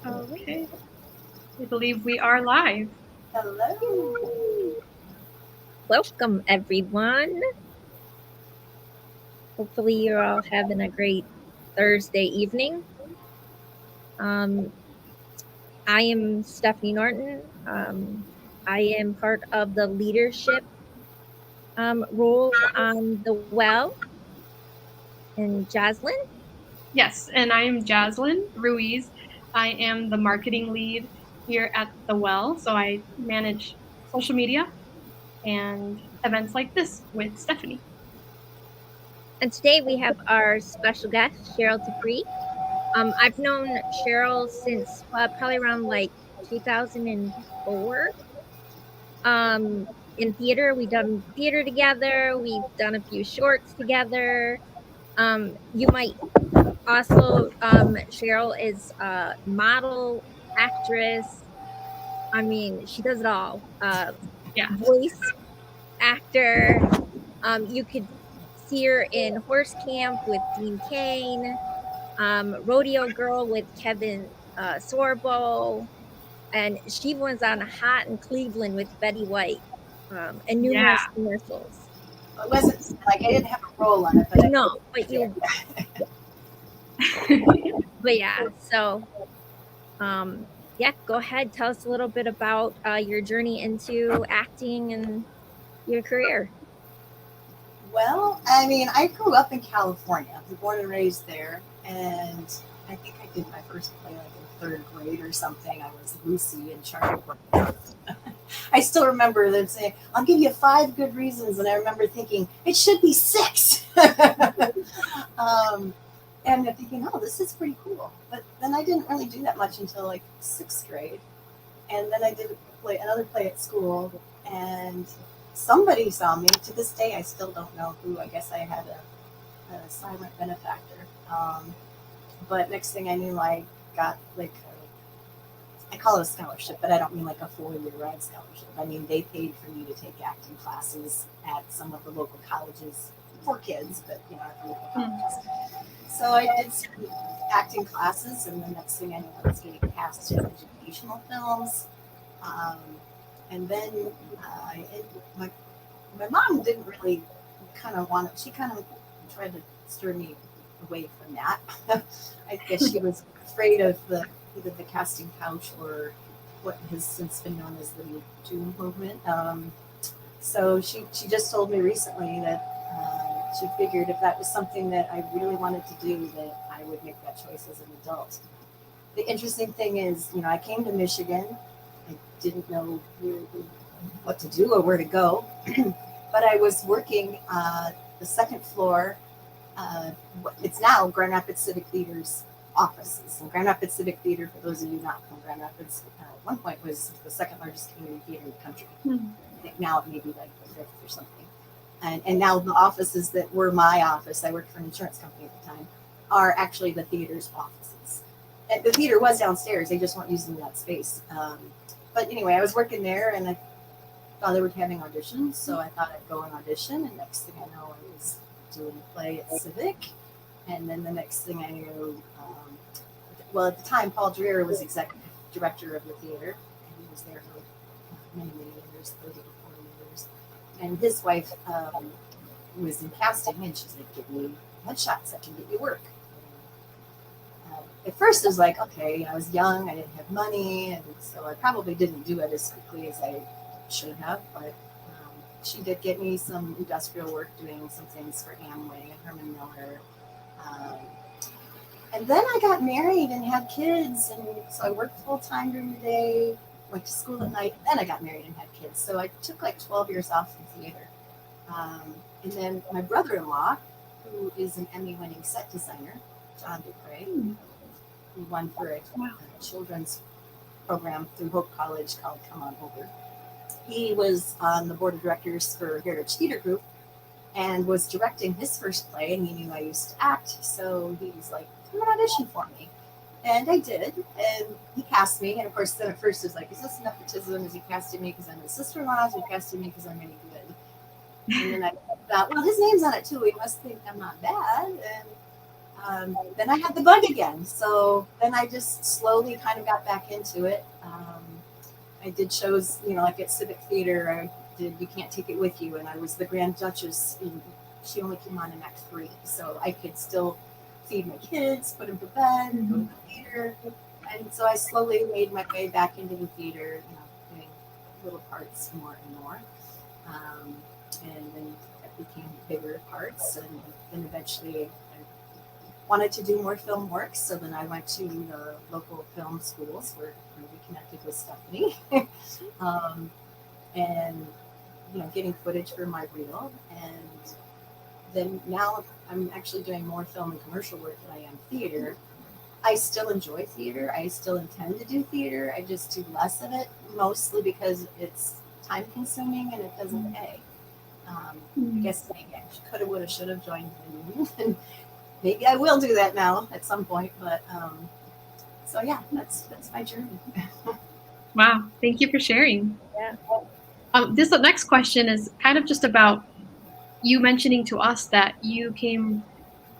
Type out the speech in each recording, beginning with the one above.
Okay. I believe we are live. Hello. Welcome, everyone. Hopefully, you're all having a great Thursday evening. I am Stephanie Norton. I am part of the leadership role on the Well. And Jocelyn? Yes, and I am Jaslyn Ruiz. I am the marketing lead here at The Well, so I manage social media and events like this with Stephanie. And today we have our special guest, Sherryl Depres. I've known Sherryl since probably around like 2004. In theater, we've done theater together. We've done a few shorts together. You might also, Sherryl is a model, actress. I mean, she does it all. Yeah. Voice actor. You could see her in Horse Camp with Dean Cain, Rodeo Girl with Kevin Sorbo, and she was on Hot in Cleveland with Betty White, and Yeah. numerous commercials. It wasn't like I didn't have a role on it, but No, but you. But yeah, so yeah, go ahead. Tell us a little bit about your journey into acting and your career. Well, I mean, I grew up in California. I was born and raised there, and I think I did my first play like in third grade or something. I was Lucy in Charlie Brown. I still remember them saying, "I'll give you 5 good reasons," and I remember thinking it should be 6. And I'm thinking, "Oh, this is pretty cool." But then I didn't really do that much until like 6th grade, and then I did another play at school, and somebody saw me. To this day, I still don't know who. I guess I had a silent benefactor. But next thing I knew, I got like I call it a scholarship, but I don't mean like a 4-year ride scholarship. I mean they paid for me to take acting classes at some of the local colleges for kids, but at the local colleges. So I did some acting classes, and the next thing I knew, I was getting cast in educational films. And then my mom didn't really kind of want it. She kind of tried to steer me away from that. I guess she was afraid of either the casting couch or what has since been known as the Me Too movement. So she just told me recently that she figured if that was something that I really wanted to do, that I would make that choice as an adult. The interesting thing is, I came to Michigan. I didn't know really what to do or where to go, but I was working the second floor. It's now Grand Rapids Civic Theater's offices. And Grand Rapids Civic Theater, for those of you not from Grand Rapids, at one point was the second largest community theater in the country. I think now it may be like the 5th or something. And now the offices that were my office, I worked for an insurance company at the time, are actually the theater's offices. And the theater was downstairs. They just weren't using that space. But anyway, I was working there, and I thought they were having auditions, so I thought I'd go and audition. And next thing I know, I was doing a play at Civic. And then the next thing I knew, well, at the time, Paul Dreher was executive director of the theater, and he was there for many, many years, 30 or 40 years. And his wife was in casting, and she's like, "Give me headshots, I can get you work." At first, it was like, okay, I was young, I didn't have money, and so I probably didn't do it as quickly as I should have, but she did get me some industrial work doing some things for Amway and Herman Miller. And then I got married and had kids, and so I worked full time during the day, went to school at night, then I got married and had kids. So I took like 12 years off from theater. And then my brother-in-law, who is an Emmy-winning set designer, John Dupre, who won for a children's program through Hope College called Come On Over. He was on the board of directors for Heritage Theater Group and was directing his first play, and he knew I used to act, so he was like, "Come and audition for me." And I did, and he cast me. And of course, then at first it was like, is this nepotism? Is he casting me because I'm his sister-in-law? Is he casting me because I'm really good? And then I thought, well, his name's on it too. He must think I'm not bad. And then I had the bug again. So then I just slowly kind of got back into it. I did shows, like at Civic Theater. I did You Can't Take It With You, and I was the Grand Duchess. She only came on in Act 3, so I could still feed my kids, put them to bed, go to the theater. And so I slowly made my way back into the theater, doing little parts more and more. And then it became bigger parts. And then eventually I wanted to do more film work. So then I went to the local film schools where we connected with Stephanie. And, getting footage for my reel. And then now I'm actually doing more film and commercial work than I am theater. I still enjoy theater. I still intend to do theater. I just do less of it, mostly because it's time consuming and it doesn't pay. I guess I coulda, woulda, shoulda joined the union, and maybe I will do that now at some point. But so yeah, that's my journey. Wow, thank you for sharing. Yeah. This next question is kind of just about you mentioning to us that you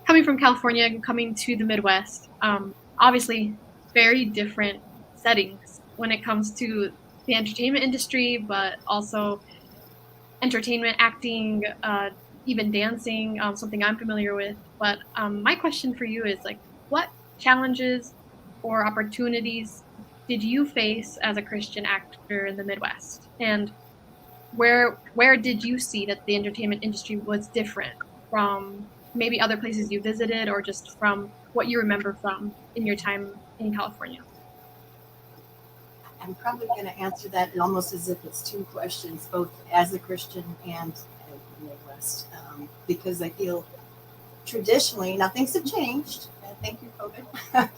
coming from California and coming to the Midwest. Obviously, very different settings when it comes to the entertainment industry, but also entertainment, acting, even dancing, something I'm familiar with. But my question for you is what challenges or opportunities did you face as a Christian actor in the Midwest? And where did you see that the entertainment industry was different from maybe other places you visited or just from what you remember from in your time in California? I'm probably going to answer that almost as if it's two questions, both as a Christian and in the Midwest, because I feel traditionally, now things have changed. Thank you, COVID.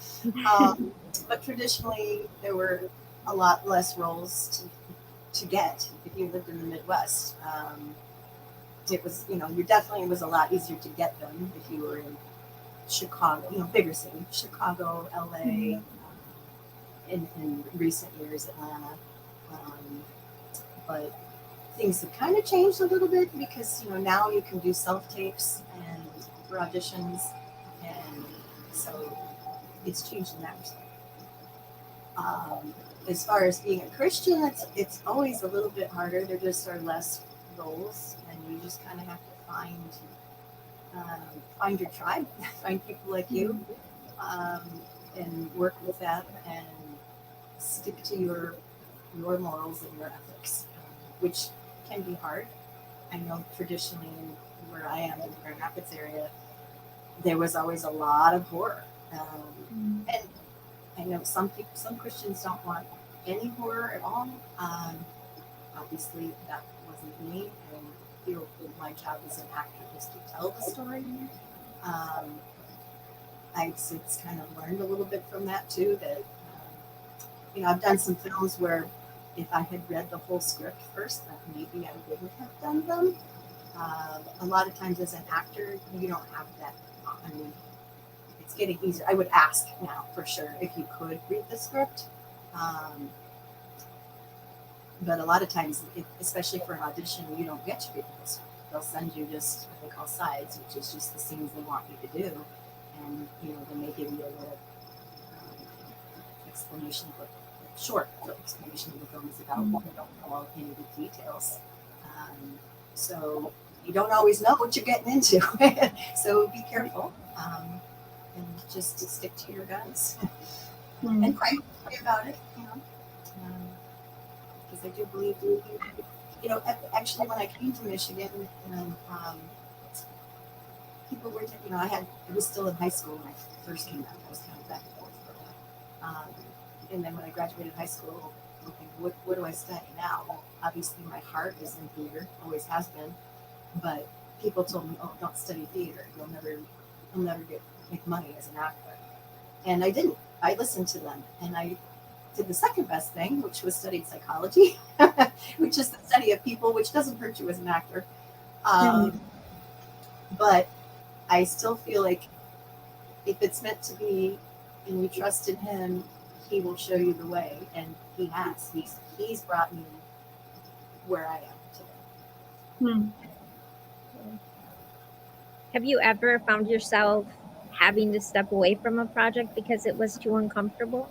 But traditionally, there were a lot less roles to get if you lived in the Midwest. It was, it was a lot easier to get them if you were in Chicago, bigger city, Chicago, LA, in recent years, Atlanta. But things have kind of changed a little bit because, now you can do self-tapes and for auditions. And so it's changed in that respect. As far as being a Christian, it's always a little bit harder. There just are less roles, and you just kind of have to find your tribe, find people like you, and work with them and stick to your morals and your ethics, which can be hard. I know traditionally where I am in the Grand Rapids area, there was always a lot of horror, and I know some Christians don't want any horror at all. Obviously, that wasn't me. I feel that my job as an actor is to tell the story. I've since kind of learned a little bit from that too. That I've done some films where if I had read the whole script first, that maybe I wouldn't have done them. A lot of times, as an actor, you don't have that. I mean, it's getting easier. I would ask now for sure if you could read the script. But a lot of times, especially for an audition, you don't get to read the script. They'll send you just what they call sides, which is just the scenes they want you to do. And, they may give you a little explanation of short explanation of the film is about. You don't know all any of the details. So you don't always know what you're getting into. So be careful. And just stick to your guns and pray about it, because I do believe, actually when I came to Michigan, people were, I was still in high school when I first came out. I was kind of back and forth for a while. And then when I graduated high school, thinking, what do I study now? Well, obviously my heart is in theater, always has been, but people told me, oh, don't study theater. You'll never make money as an actor. And I didn't. I listened to them, and I did the second best thing, which was studied psychology, which is the study of people, which doesn't hurt you as an actor. But I still feel like if it's meant to be and you trust in him, he will show you the way. And he has. He's brought me where I am today. Have you ever found yourself having to step away from a project because it was too uncomfortable?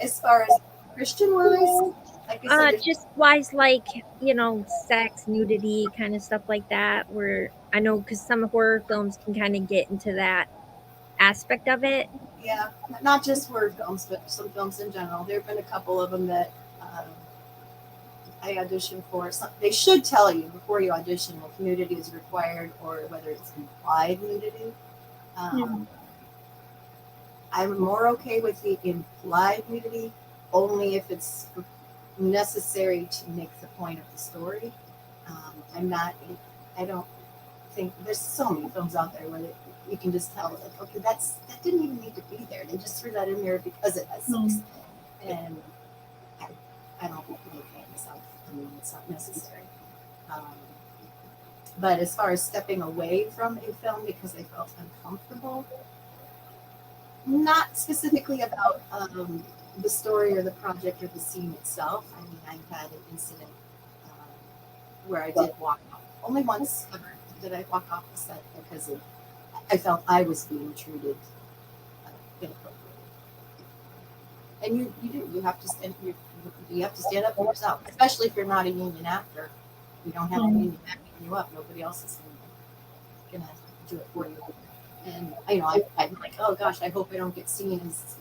As far as Christian wise, like I said, Just wise, like, you know, sex, nudity, kind of stuff like that, where I know because some horror films can kind of get into that aspect of it. yeah, not just horror films, but some films in general. There have been a couple of them that I auditioned for. They should tell you before you audition if nudity is required or whether it's implied nudity. I'm more okay with the implied nudity only if it's necessary to make the point of the story. I'm not. I don't think there's so many films out there where you can just tell, like, okay, that didn't even need to be there. They just threw that in there because it has sex, and I don't really think myself. I mean, it's not necessary. But as far as stepping away from a film because I felt uncomfortable, not specifically about the story or the project or the scene itself. I mean, I've had an incident where I did walk off. Only once ever did I walk off the set because I felt I was being treated inappropriately. And you have to stand up for yourself, especially if you're not a union actor. You don't have a union backing you up. Nobody else is gonna do it for you. And I'm like, oh gosh, I hope I don't get seen as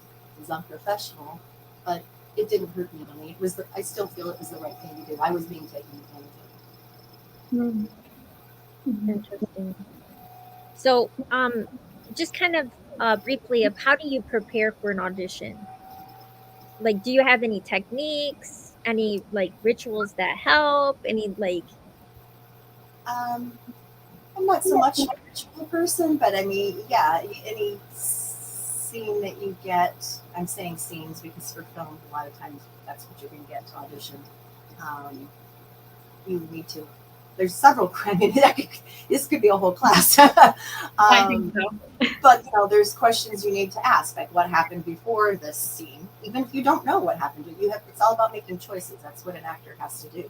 unprofessional. But it didn't hurt me any. I still feel it was the right thing to do. I was being taken advantage of. Interesting. So, just kind of briefly of how do you prepare for an audition? Like, do you have any techniques, any like rituals that help? Any like? I'm not so much a ritual person, but I mean, yeah, any scene that you get, I'm saying scenes because for film, a lot of times that's what you're going to get to audition. You need to, there's several, I mean, this could be a whole class. I think so. But, there's questions you need to ask, like what happened before this scene, even if you don't know what happened. It's all about making choices. That's what an actor has to do.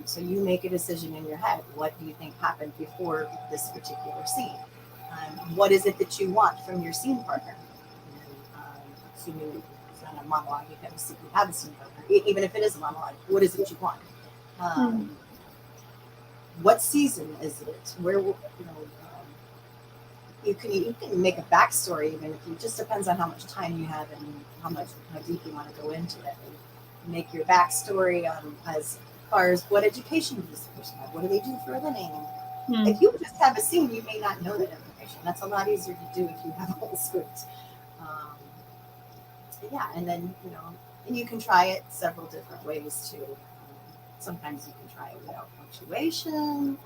So you make a decision in your head. What do you think happened before this particular scene? What is it that you want from your scene partner? Assuming it's not a monologue, you have a scene partner. Even if it is a monologue, what is it you want? What season is it? Where you can make a backstory, even if it just depends on how much time you have and how deep you want to go into it. And make your backstory as far as what education does this person have? What do they do for a living? If you just have a scene, you may not know that information. That's a lot easier to do if you have a whole script. Yeah, and then and you can try it several different ways too. Sometimes you can try it without punctuation.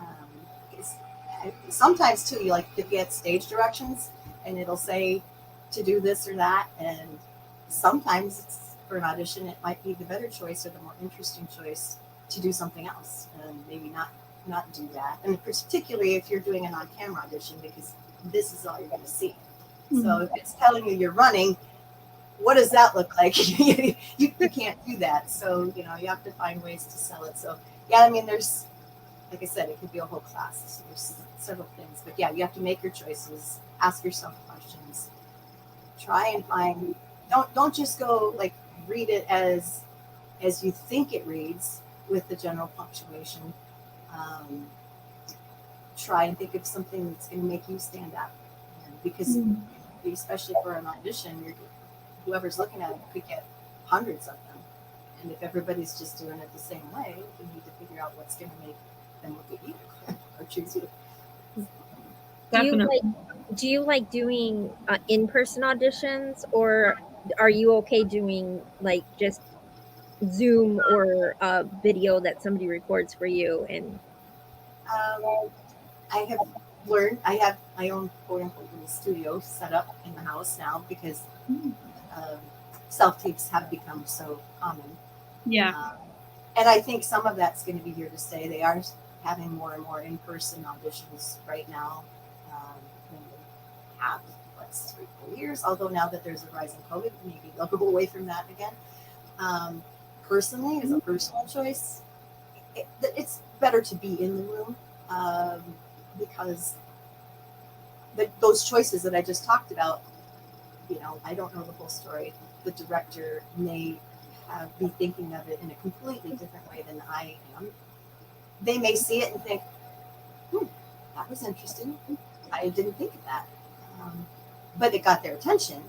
Sometimes too, you get stage directions, and it'll say to do this or that. And sometimes for an audition, it might be the better choice or the more interesting choice to do something else and maybe not do that. And particularly if you're doing an on-camera audition, because this is all you're going to see. So if it's telling you you're running, what does that look like? you can't do that. So, you have to find ways to sell it. So, yeah, I mean, there's, like I said, it could be a whole class. So there's several things. But, yeah, you have to make your choices. Ask yourself questions. Try and find, don't just go, read it as you think it reads with the general punctuation. Try and think of something that's going to make you stand out. Because, especially for an audition, whoever's looking at it could get hundreds of them. And if everybody's just doing it the same way, you need to figure out what's going to make them look at you or choose you. Do you like doing in-person auditions, or are you okay doing just Zoom or a video that somebody records for you? And I have learned, I have my own quote-unquote little studio set up in the house now because self-tapes have become so common. Yeah. And I think some of that's going to be here to stay. They are having more and more in-person auditions right now. Than they have, 3-4 years. Although now that there's a rise in COVID, maybe they'll go away from that again. Personally, as a personal choice, it's better to be in the room because those choices that I just talked about, I don't know the whole story. The director may be thinking of it in a completely different way than I am. They may see it and think, that was interesting. I didn't think of that. But it got their attention.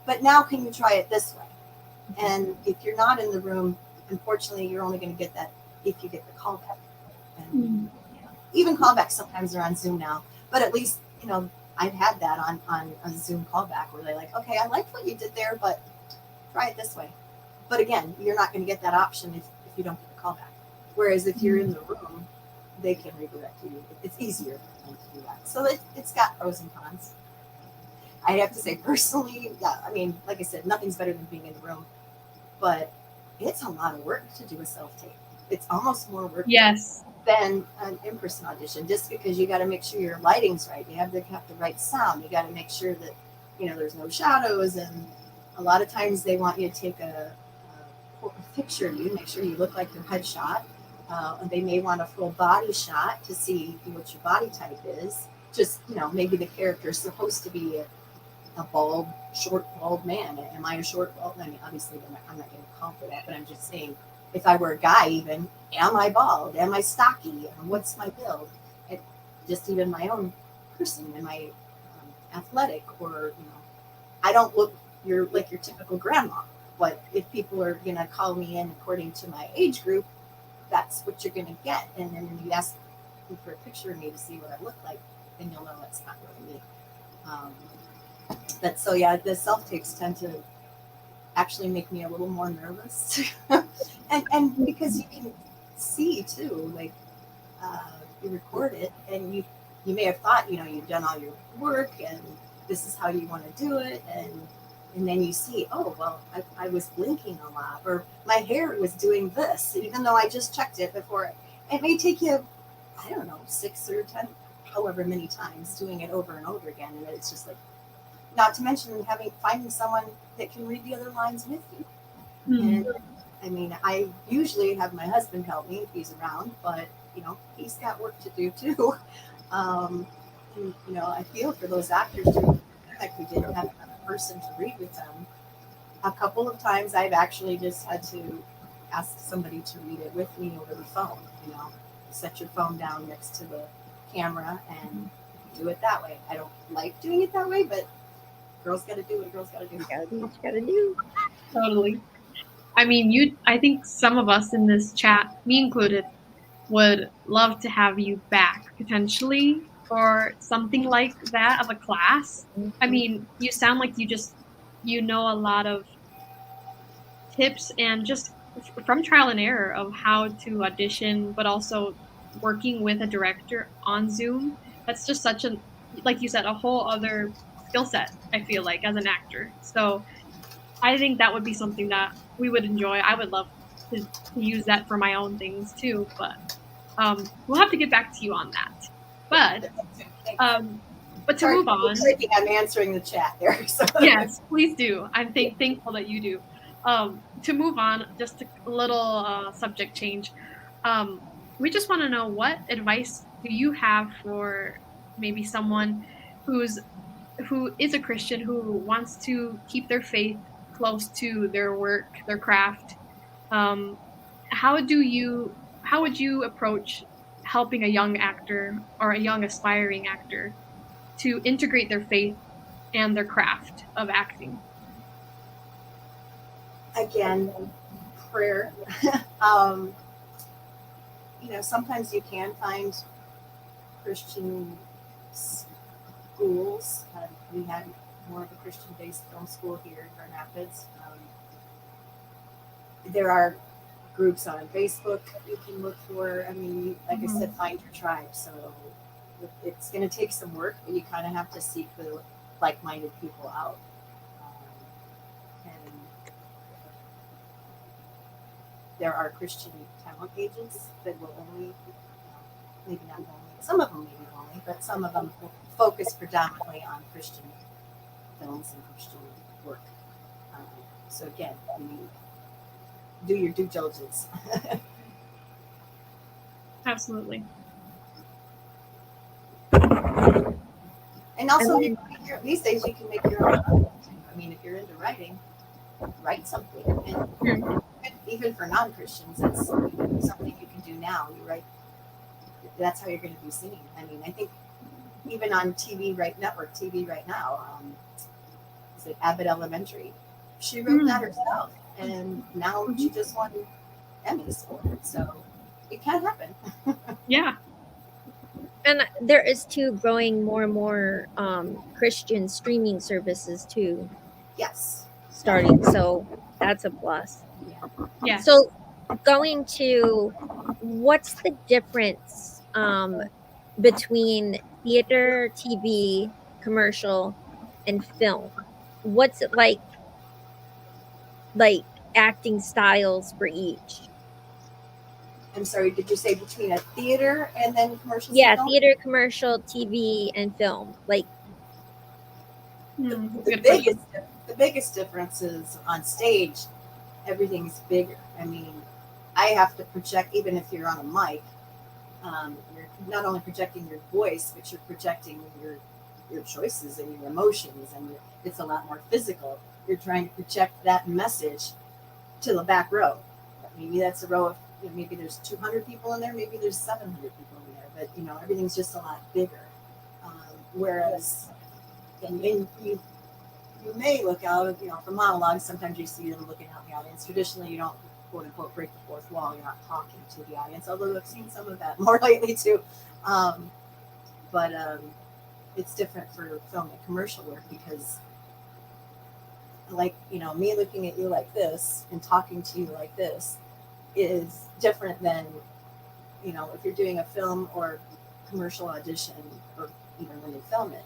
But now can you try it this way? And if you're not in the room, unfortunately, you're only going to get that if you get the callback. And even callbacks sometimes are on Zoom now. But at least, I've had that on a Zoom callback where they're like, okay, I liked what you did there, but try it this way. But again, you're not going to get that option if you don't get the callback. Whereas if you're in the room, they can redirect you. It's easier for them to do that. So it's got pros and cons. I have to say personally, yeah, I mean, like I said, nothing's better than being in the room, but it's a lot of work to do a self-tape. It's almost more work than an in-person audition, just because you got to make sure your lighting's right. You have the right sound. You got to make sure that, there's no shadows. And a lot of times they want you to take a picture of you, make sure you look like your headshot. And they may want a full body shot to see what your body type is. Just, maybe the character is supposed to be a bald, short, bald man. Am I a short, bald? I mean, obviously, I'm not getting called for that, but I'm just saying, if I were a guy, even, am I bald? Am I stocky? What's my build? And just even my own person, am I athletic? Or, I don't look like your typical grandma. But if people are going to call me in according to my age group, that's what you're going to get. And then when you ask me for a picture of me to see what I look like, then you'll know it's not really me. But so, yeah, the self-tapes tend to actually make me a little more nervous. and because you can see, too, like, you record it, and you may have thought, you've done all your work, and this is how you want to do it, and then you see, oh, well, I was blinking a lot, or my hair was doing this, even though I just checked it before. It may take you, I don't know, 6 or 10, however many times, doing it over and over again. And it's just like, not to mention finding someone that can read the other lines with you. And I mean, I usually have my husband help me if he's around, but, he's got work to do too. And, I feel for those actors too, like we didn't have a person to read with them. A couple of times I've actually just had to ask somebody to read it with me over the phone. Set your phone down next to the camera and do it that way. I don't like doing it that way, but girls got to do what girls got to do. You gotta do what you gotta do. Totally. I mean, I think some of us in this chat, me included, would love to have you back potentially for something like that of a class. I mean, you sound like you know a lot of tips and just from trial and error of how to audition, but also working with a director on Zoom. That's just such like you said, a whole other skill set, I feel like, as an actor. So I think that would be something that we would enjoy. I would love to use that for my own things too, but we'll have to get back to you on that. But to move on, I'm answering the chat there. So. Yes, please do. I'm thankful that you do. To move on, just a little subject change. We just want to know, what advice do you have for maybe someone who is a Christian who wants to keep their faith close to their work, their craft? How would you approach helping a young actor or a young aspiring actor to integrate their faith and their craft of acting? Again, prayer. Sometimes you can find Christian schools. We had more of a Christian-based film school here in Grand Rapids. There are groups on Facebook you can look for. I mean, like I said, find your tribe. So it's going to take some work, but you kind of have to seek the like-minded people out. And there are Christian talent agents that will only, maybe not only, some of them maybe only, but some of them will focus predominantly on Christian films and Christian work. So again, do your due diligence. Absolutely. And also, And these days you can make your own content. I mean, if you're into writing, write something. And even for non-Christians, that's something you can do now. You write. That's how you're going to be seen. I mean, I think even on TV, network TV right now, is it Abbott Elementary? She wrote that herself, and now she just won Emmys for it. So it can happen. Yeah. And there is too growing more and more Christian streaming services too Yes. starting, so that's a plus. Yeah. So going to, what's the difference between theater, TV, commercial, and film? What's it like acting styles for each? I'm sorry, did you say between a theater and then commercials? Yeah, and film? theater, commercial, TV, and film. Like, The biggest difference is on stage, everything's bigger. I mean, I have to project, even if you're on a mic, you're not only projecting your voice, but you're projecting your choices and your emotions, and it's a lot more physical. You're trying to project that message to the back row. Maybe that's a row of, maybe there's 200 people in there, maybe there's 700 people in there, but everything's just a lot bigger. Whereas, and you may look out, for monologues, sometimes you see them looking out in the audience. Traditionally, you don't, quote unquote, break the fourth wall. You're not talking to the audience, although I've seen some of that more lately too. But it's different for film and commercial work because, like, me looking at you like this and talking to you like this is different than, if you're doing a film or commercial audition, or even when you film it.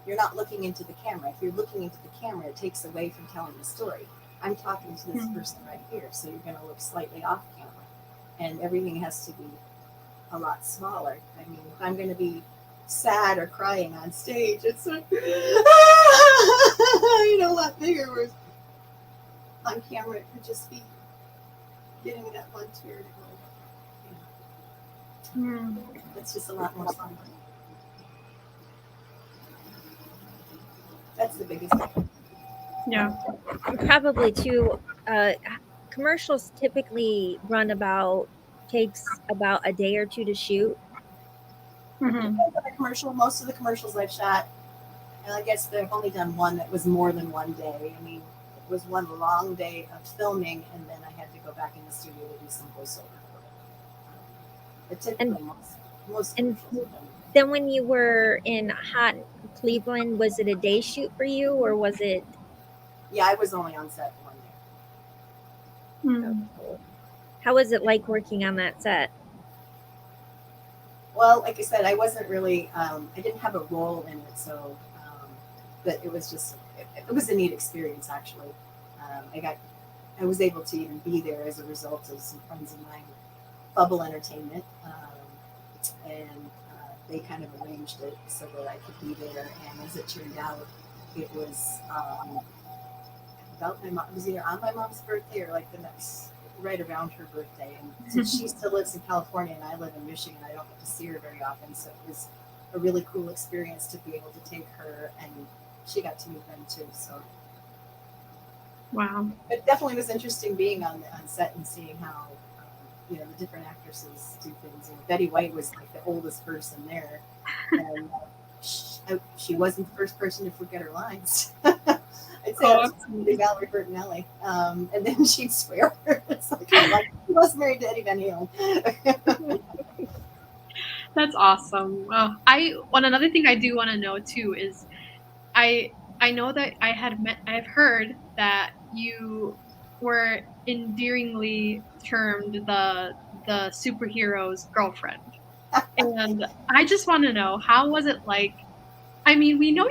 You're not looking into the camera. If you're looking into the camera, it takes away from telling the story. I'm talking to this person right here, so you're going to look slightly off camera. And everything has to be a lot smaller. I mean, if I'm going to be sad or crying on stage, it's like, a lot bigger. Whereas on camera, it could just be getting that one tear to go. It's just a lot more fun. That's the biggest thing. Yeah. probably too, commercials typically takes about a day or two to shoot. Depends on the commercial. Most of the commercials I've shot, and I guess they've only done one that was more than one day. I mean, it was one long day of filming, and then I had to go back in the studio to do some voiceover for it. But typically, most commercials are done. Then when you were in hot Cleveland, was it a day shoot for you, or was it? Yeah, I was only on set one day. How was it like working on that set? Well, like I said, I wasn't really, I didn't have a role in it, so, but it was just, it was a neat experience, actually. I was able to even be there as a result of some friends of mine, Bubble Entertainment, and they kind of arranged it so that I could be there. And as it turned out, it was about my mom. It was either on my mom's birthday or like the next, right around her birthday. And since she still lives in California and I live in Michigan, I don't get to see her very often. So it was a really cool experience to be able to take her, and she got to meet them too. So wow, it definitely was interesting being on set and seeing how the different actresses do things. Betty White was like the oldest person there, and she wasn't the first person to forget her lines. I'd say that was Valerie Bertinelli, and then she'd swear. It's like she was married to Eddie Van Halen. That's awesome. Another thing I do want to know too is, I know that I've heard that you were endearingly termed the superhero's girlfriend, and I just want to know, how was it like? I mean, we know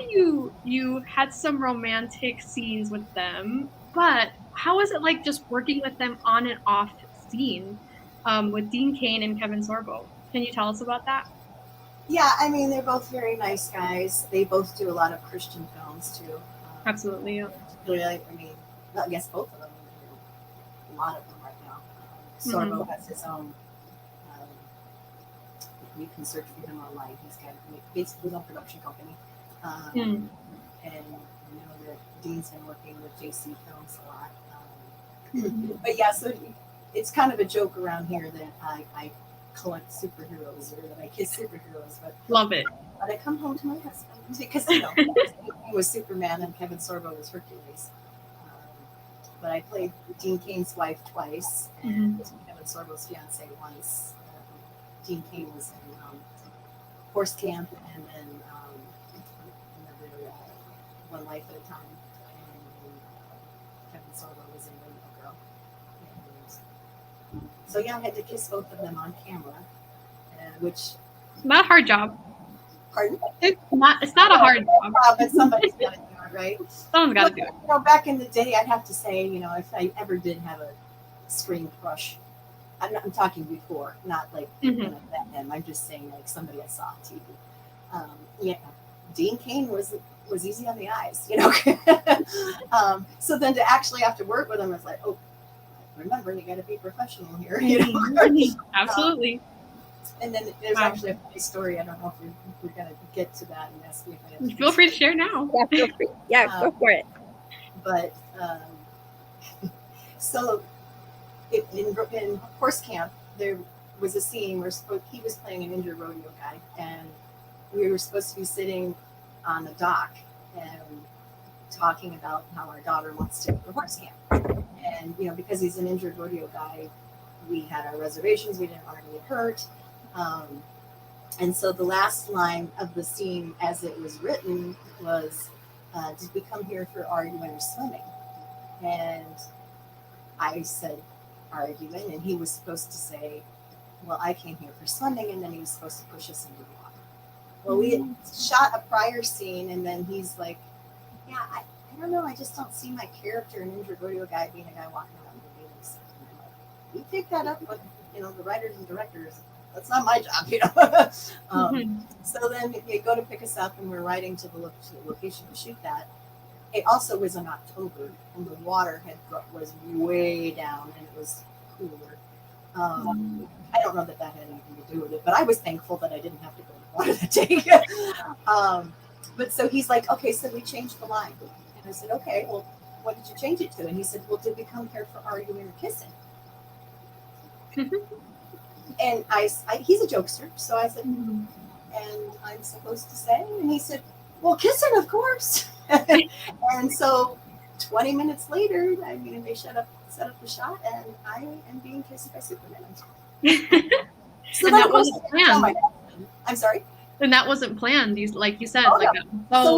you had some romantic scenes with them, but how was it like just working with them on and off scene, with Dean Cain and Kevin Sorbo? Can you tell us about that? Yeah, I mean, they're both very nice guys. They both do a lot of Christian films too. Absolutely. Yeah. I mean, I guess both of them. A lot of them right now. Sorbo has his own. You can search for him online. He's got basically his own production company. Mm. And I know that Dean's been working with JC Films a lot. But yeah, so it's kind of a joke around here that I collect superheroes or that I kiss superheroes, but Love it. I come home to my husband because he was Superman and Kevin Sorbo was Hercules. But I played Dean Cain's wife twice and Kevin Sorbo's fiance once. Dean Cain was in Horse Camp and then another One Life at a Time. And Kevin Sorbo was in Radio Girl. And so yeah, I had to kiss both of them on camera, which Not a hard job. pardon? It's not a hard job. But somebody's got to do it, right? Someone's got to do it. You know, back in the day, I'd have to say, if I ever did have a screen crush, I'm talking before, not like when I met him. I'm just saying like somebody I saw on TV. Yeah, Dean Cain was easy on the eyes, so then to actually have to work with him, it's like, oh, remember, you got to be professional here, Absolutely. And then there's actually a funny story. I don't know if we're going to get to that and ask me if I have Feel free to share now. Yeah, feel free. Yeah, go for it. But so in Horse Camp, there was a scene where he was playing an injured rodeo guy, and we were supposed to be sitting on the dock and talking about how our daughter wants to go to horse camp. And, because he's an injured rodeo guy, we had our reservations. We didn't want to get hurt. And so the last line of the scene as it was written was, did we come here for arguing or swimming? And I said arguing, and he was supposed to say, well, I came here for swimming, and then he was supposed to push us into the water. Well, we had shot a prior scene, and then he's like, yeah, I don't know, I just don't see my character, an injured rodeo guy, being a guy walking around the Venus. And I'm like, you take that up with, the writers and directors. That's not my job, So then they go to pick us up, and we're riding to the location to shoot that. It also was in October, and the water was way down, and it was cooler. I don't know that had anything to do with it, but I was thankful that I didn't have to go to the water that day. But so he's like, okay, so we changed the line. And I said, okay, well, what did you change it to? And he said, well, did we come here for arguing or kissing? And he's a jokester, so I said, and I'm supposed to say? And he said, well, kissing, of course. And so 20 minutes later, they set up the shot, and I am being kissed by Superman. So and that wasn't planned. I'm sorry? And that wasn't planned, like you said. Oh, no. So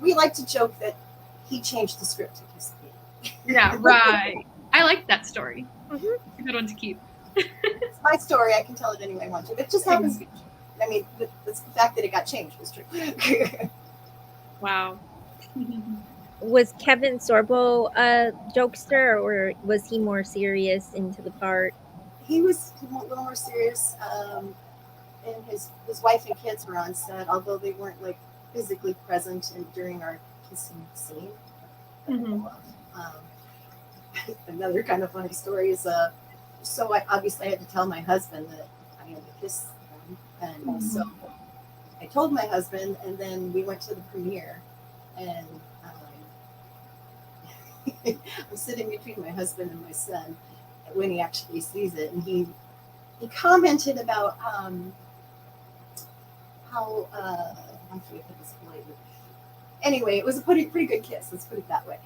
we like to joke that he changed the script to kiss me. Yeah, right. I like that story. It's a good one to keep. It's my story. I can tell it any way I want to. It just happens. The fact that it got changed was true. Wow. Was Kevin Sorbo a jokester, or was he more serious into the part? He was a little more serious. And his wife and kids were on set, although they weren't like physically present during our kissing scene. Another kind of funny story is so I obviously had to tell my husband that I had to kiss him, and so I told my husband, and then we went to the premiere, and I'm sitting between my husband and my son when he actually sees it, and he commented about how I'm trying to put this politely. Anyway, it was a pretty good kiss. Let's put it that way.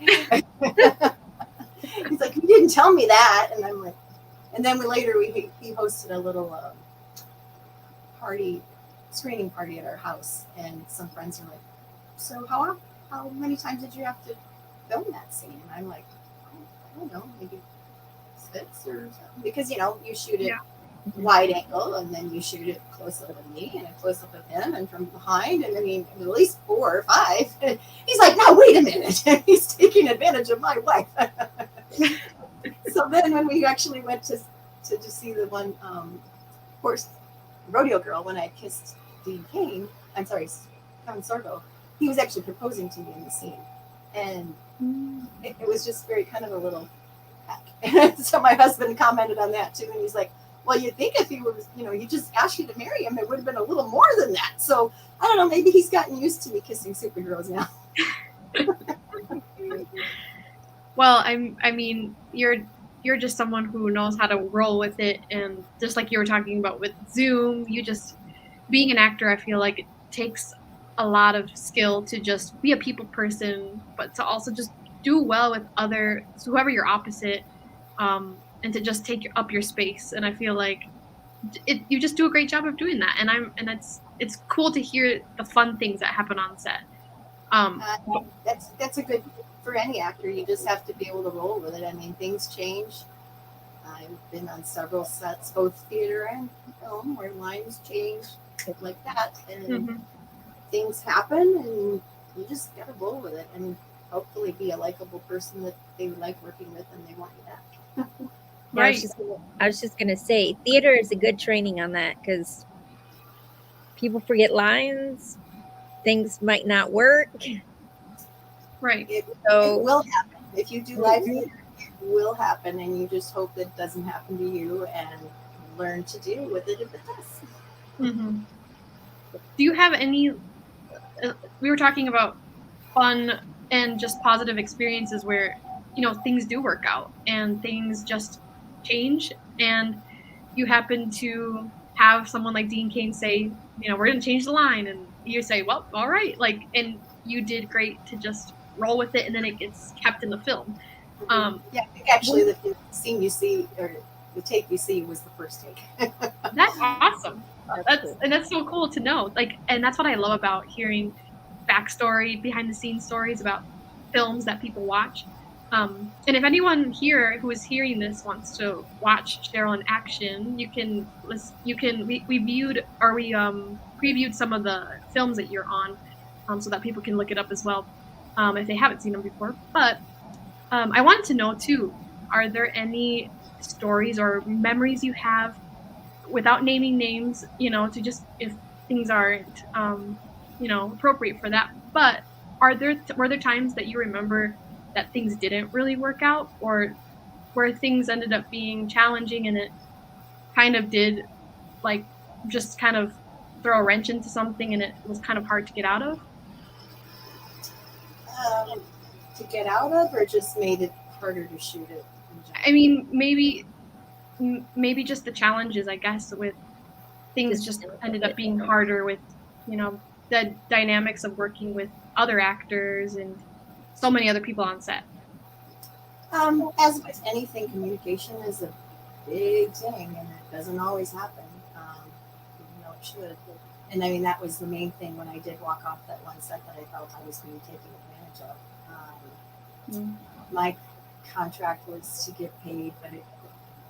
He's like, you didn't tell me that, and I'm like, and then later he hosted a little screening party at our house, and some friends were like, so how many times did you have to film that scene? And I'm like, I don't know, maybe 6 or something, because you shoot it wide angle, and then you shoot it close up of me and a close up of him and from behind, and at least 4 or 5. And he's like, now wait a minute. He's taking advantage of my wife. So then when we actually went to see the one Rodeo Girl, when I kissed Dean Cain, Kevin Sorbo, he was actually proposing to me in the scene, and it was just very kind of a little heck. So my husband commented on that too, and he's like, Well, you'd think if he was, he just asked you to marry him, it would have been a little more than that. So I don't know, maybe he's gotten used to me kissing superheroes now. Well, I mean, you're just someone who knows how to roll with it, and just like you were talking about with Zoom, you just being an actor, I feel like it takes a lot of skill to just be a people person, but to also just do well with other whoever you're opposite, and to just take up your space. And I feel like you just do a great job of doing that. And it's cool to hear the fun things that happen on set. Um, That's a good for any actor. You just have to be able to roll with it. I mean, things change. I've been on several sets, both theater and film, where lines change like that, and mhm. things happen, and you just gotta roll with it, and hopefully be a likable person that they like working with, and they want you back. Yeah, Right. I was just gonna say, theater is a good training on that because people forget lines, things might not work. Right. It So will happen if you do live theater. It will happen, and you just hope that it doesn't happen to you, and learn to deal with it if it does. Mhm. Do you have any we were talking about fun and just positive experiences where, things do work out and things just change, and you happen to have someone like Dean Cain say, "We're gonna change the line," and you say, "Well, all right," like, and you did great to just roll with it, and then it gets kept in the film. Um, Yeah, I think actually when the scene you see, or the take you see, was the first take. That's awesome. that's cool. That's so cool to know. Like, and that's what I love about hearing backstory, behind the scenes stories about films that people watch. And if anyone here who is hearing this wants to watch Cheryl in action, you can we viewed or we previewed some of the films that you're on, so that people can look it up as well, if they haven't seen them before. But I wanted to know too, are there any stories or memories you have without naming names, to just if things aren't, appropriate for that. But were there times that you remember that things didn't really work out, or where things ended up being challenging and it kind of did like just kind of throw a wrench into something and it was kind of hard to get out of? um, to get out of, or just made it harder to shoot it in I general? mean, maybe just the challenges, I guess, with things just ended up being harder with, the dynamics of working with other actors and so many other people on set. As with anything, communication is a big thing, and it doesn't always happen. Even though it should. And I mean, that was the main thing when I did walk off that one set that I felt I was being taken advantage of. Mm. My contract was to get paid, but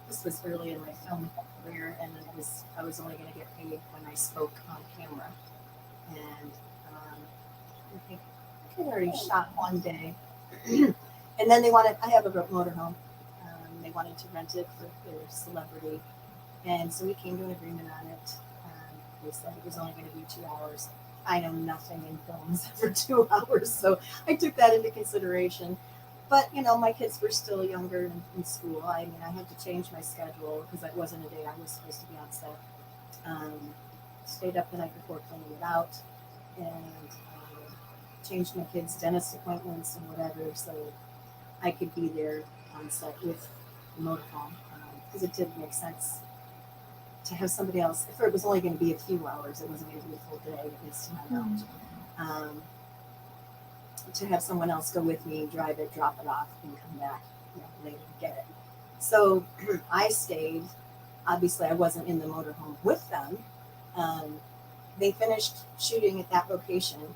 this was early in my film career, and I was only going to get paid when I spoke on camera. And I think I had already shot one day, and then I have a motorhome. They wanted to rent it for their celebrity, and so we came to an agreement on it. They said it was only going to be 2 hours. I know nothing in films for 2 hours, so I took that into consideration. But my kids were still younger in school. I mean, I had to change my schedule because that wasn't a day I was supposed to be on set. Stayed up the night before cleaning it out, and changed my kids' dentist appointments and whatever, so I could be there on set with the motorhome, because it didn't make sense to have somebody else. If it was only going to be a few hours, it wasn't going to be a full day, at least to my knowledge. To have someone else go with me, drive it, drop it off, and come back later and get it. So I stayed. Obviously, I wasn't in the motorhome with them. They finished shooting at that location,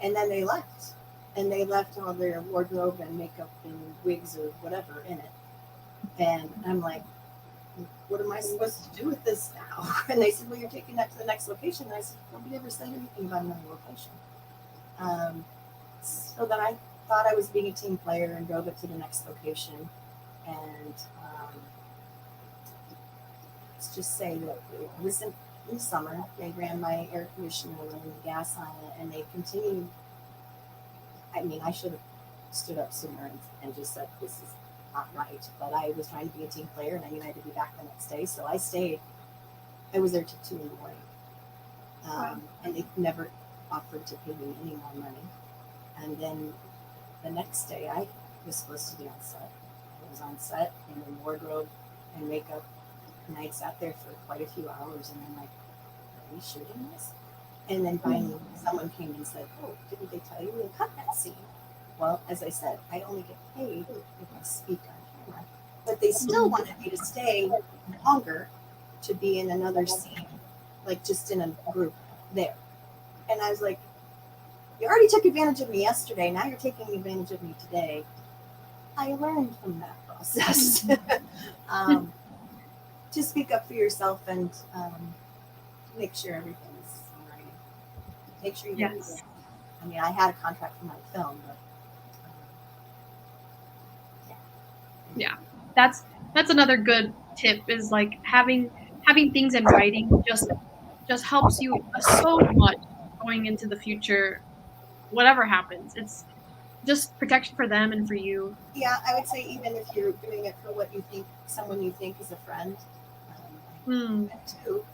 and then they left. And they left all their wardrobe and makeup and wigs or whatever in it. And I'm like, what am I supposed to do with this now? And they said, well, you're taking that to the next location. And I said, nobody ever said anything about another location. So then I thought I was being a team player and drove it to the next location. And let's just say that it was in the summer. They ran my air conditioner and the gas on it, and they continued. I mean, I should have stood up sooner and just said, this is not right. But I was trying to be a team player, and I knew I had to be back the next day, so I stayed. I was there till 2 in the morning, and they never offered to pay me any more money. And then the next day, I was supposed to be on set. I was on set and in wardrobe and makeup, and I sat there for quite a few hours, and I'm like, "Are we shooting this?" And then finally, someone came and said, "Oh, didn't they tell you to cut that scene?" Well, as I said, I only get paid if I speak on camera, but they still wanted me to stay longer to be in another scene, like just in a group there. And I was like, "You already took advantage of me yesterday. Now you're taking advantage of me today." I learned from that process to speak up for yourself and make sure everything's right. Make sure you don't do it. I mean, I had a contract for my film, but Yeah, that's another good tip, is like having things in writing just helps you so much going into the future. Whatever happens, it's just protection for them and for you. yeah, I would say even if you're doing it for what you think, someone you think is a friend, I did that too.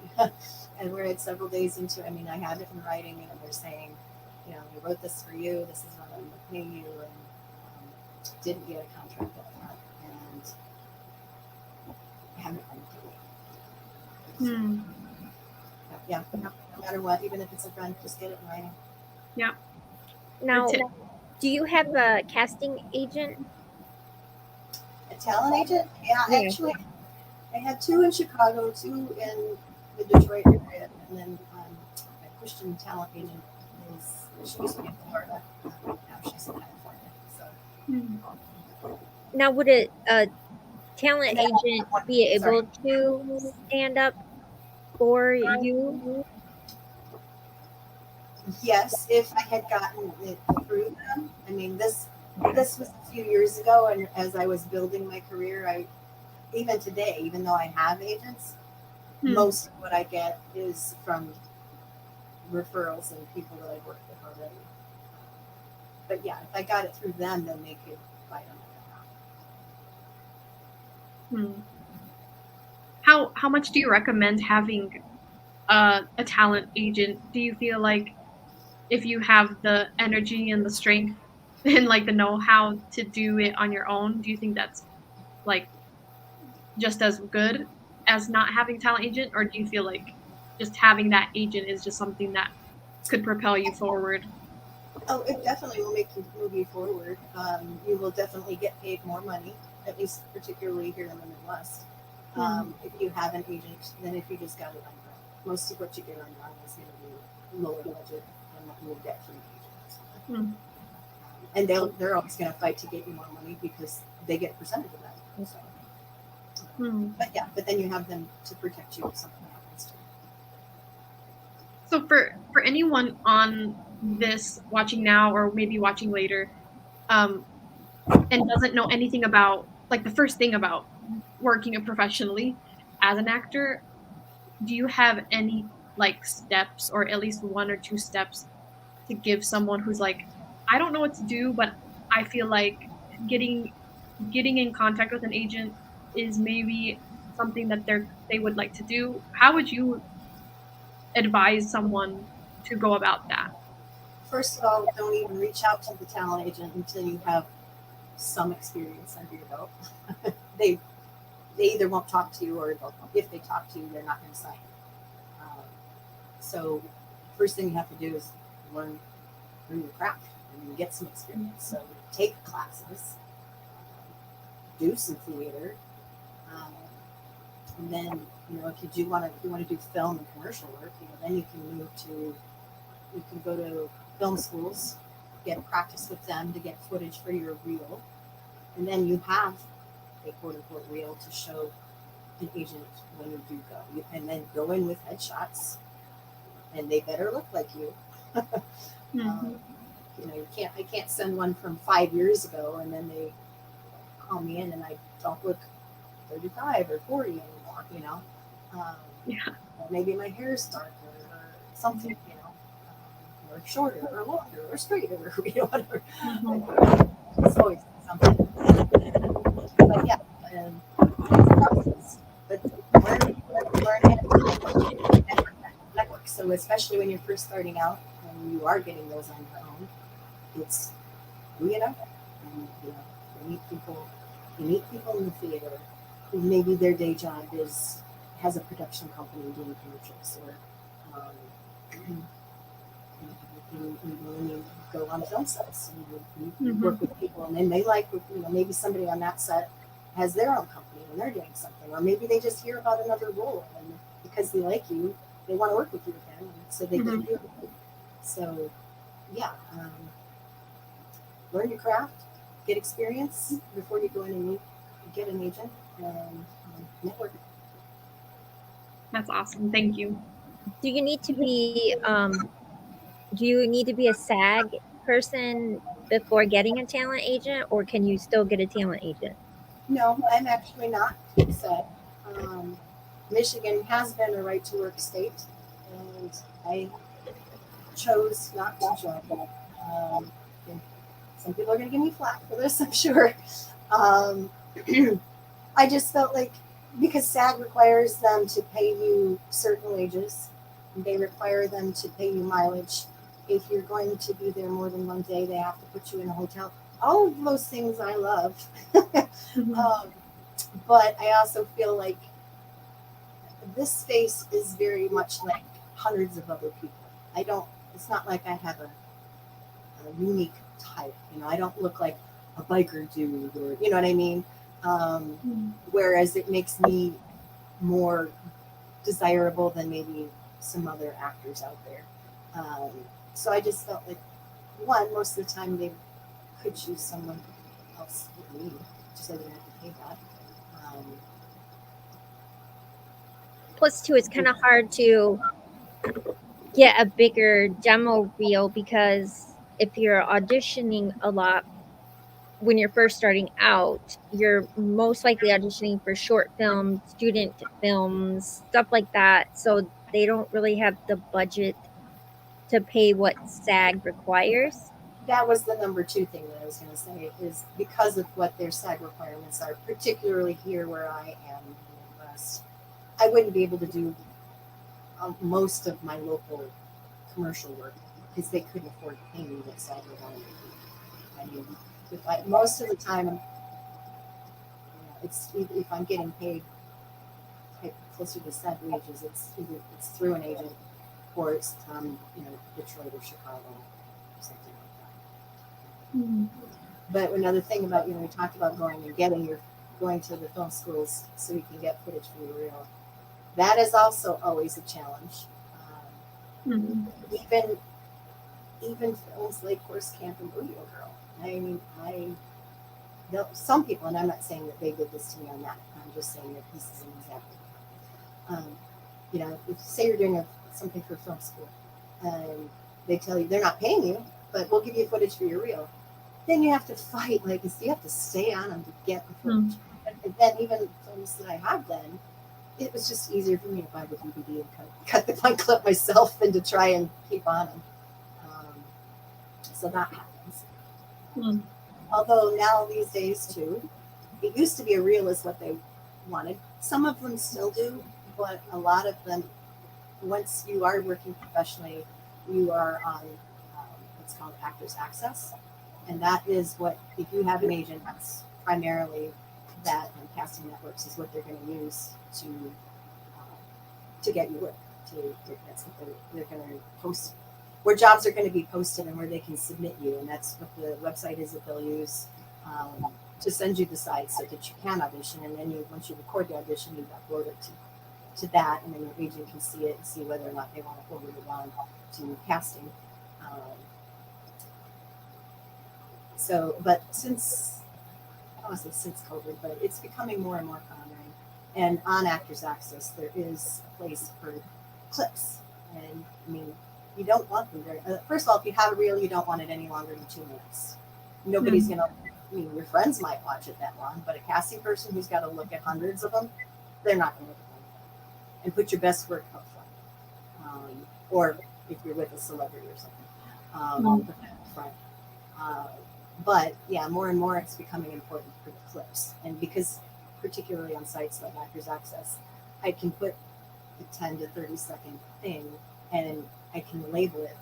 And we're at several days into, I mean, I have it in writing, and they're saying, we wrote this for you. This is what I'm paying you, and didn't get a contract up front, and I haven't been paid. Yeah, no matter what, even if it's a friend, just get it in writing. Yeah. Now, do you have a casting agent? A talent agent? Yeah, actually, I had 2 in Chicago, 2 in the Detroit area, and then my Christian talent agent she used to be in Florida. Now she's in California. So. Now, would a talent agent be able to stand up for you? Yes, if I had gotten it through them. I mean, this was a few years ago, and as I was building my career, even today, even though I have agents, most of what I get is from referrals and people that I've worked with already. But yeah, if I got it through them, then they could fight on my behalf. How much do you recommend having a talent agent? Do you feel like if you have the energy and the strength and like the know-how to do it on your own, do you think that's like just as good as not having a talent agent, or do you feel like just having that agent is just something that could propel you forward? Oh, it definitely will make you move you forward. You will definitely get paid more money, at least particularly here in the Midwest. If you have an agent than if you just got it on your own. Most of what you get on your own is going to be lower budget than what you will get from an agent. And they're always going to fight to get you more money because they get a percentage of that. So. But then you have them to protect you if something happens to you. So for anyone on this watching now or maybe watching later, and doesn't know anything about, like, the first thing about working professionally as an actor, do you have any like steps, or at least 1 or 2 steps, to give someone who's like, I don't know what to do, but I feel like getting in contact with an agent is maybe something that they would like to do? How would you advise someone to go about that? First of all, don't even reach out to the talent agent until you have some experience under your belt. They either won't talk to you, or if they talk to you, they're not going to sign. So first thing you have to do is learn your craft and get some experience. So take classes, do some theater, and then if you want to do film and commercial work, then you can go to film schools, get practice with them to get footage for your reel, and then you have a quote unquote reel to show an agent when you do go. And then go in with headshots, and they better look like you. I can't send one from 5 years ago and then they call me in and I don't look 35 or 40 anymore. Or maybe my hair is darker or something, or shorter or longer or straighter, or whatever. It's always something. But yeah, it's a process. But learn how to network. So especially when you're first starting out and you are getting those on your own, it's who you know, and you meet people. You meet people in the theater who maybe their day job has a production company doing commercials, or when you go on film sets and you work with people, and then they like, maybe somebody on that set has their own company and they're doing something, or maybe they just hear about another role, and because they like you, they want to work with you again, and so they get you. So yeah, learn your craft, get experience before you go in and get an agent, and network. That's awesome. Thank you. Do you need to be a SAG person before getting a talent agent, or can you still get a talent agent? No, I'm actually not set. Michigan has been a right to work state, and I chose not to join. And some people are going to give me flack for this, I'm sure. I just felt like, because SAG requires them to pay you certain wages, they require them to pay you mileage. If you're going to be there more than one day, they have to put you in a hotel. All of those things I love. But I also feel like this space is very much like hundreds of other people. It's not like I have a unique type. I don't look like a biker dude, or, you know what I mean? Whereas it makes me more desirable than maybe some other actors out there. So I just felt like, most of the time they could choose someone else with me, just so they didn't have to pay that. Plus, too, it's kind of hard to get a bigger demo reel, because if you're auditioning a lot when you're first starting out, you're most likely auditioning for short films, student films, stuff like that. So they don't really have the budget to pay what SAG requires. That was the number two thing that I was going to say, is because of what their SAG requirements are, particularly here where I am in the Midwest. I wouldn't be able to do most of my local commercial work because they couldn't afford to pay me what SAG would want to do. Most of the time, it's if I'm getting paid closer to SAG wages, it's through an agent, or it's Detroit or Chicago, or something like that. But another thing about, we talked about going to the film schools so you can get footage for your reel. That is also always a challenge. Even films like Horse Camp and Rodeo Girl. I mean, some people, and I'm not saying that they did this to me on that. I'm just saying that this is an example. If say you're doing something for film school, and they tell you they're not paying you, but we'll give you footage for your reel, then you have to fight. You have to stay on them to get the footage. And then even films that I have done, it was just easier for me to buy the DVD and cut the one clip myself than to try and keep on them. So that happens. Although now these days too, it used to be a reel is what they wanted. Some of them still do, but a lot of them, once you are working professionally, you are on what's called Actors Access. And that is what, if you have an agent, that's primarily that, and casting networks is what they're going to use to get you work. That's what they're going to post, where jobs are going to be posted and where they can submit you. And that's what the website is that they'll use to send you the sites so that you can audition. And then once you record the audition, you upload it to that, and then your agent can see it and see whether or not they want to forward it on to casting. But since COVID, but it's becoming more and more common. And on Actors Access, there is a place for clips. And I mean, you don't want them very. First of all, if you have a reel, you don't want it any longer than 2 minutes. Nobody's gonna. Your friends might watch it that long, but a casting person who's got to look at hundreds of them, they're not going to look at them. And put your best work up front, or if you're with a celebrity or something, put that up front. But yeah, more and more it's becoming important for the clips. And because particularly on sites like Actors Access, I can put a 10 to 30 second thing and I can label it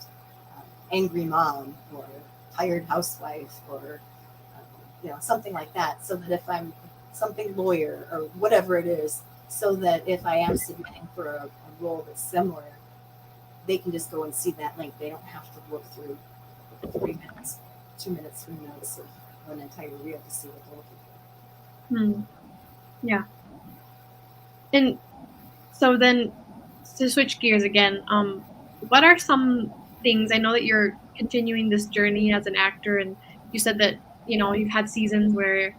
angry mom or tired housewife or something like that, so that if I'm something lawyer or whatever it is, so that if I am submitting for a role that's similar, they can just go and see that link. They don't have to look through 3 minutes, 2 minutes, 3 minutes of an entire reel to see what they're looking for. Yeah. And so then, to switch gears again, what are some things, I know that you're continuing this journey as an actor, and you said that, you've had seasons where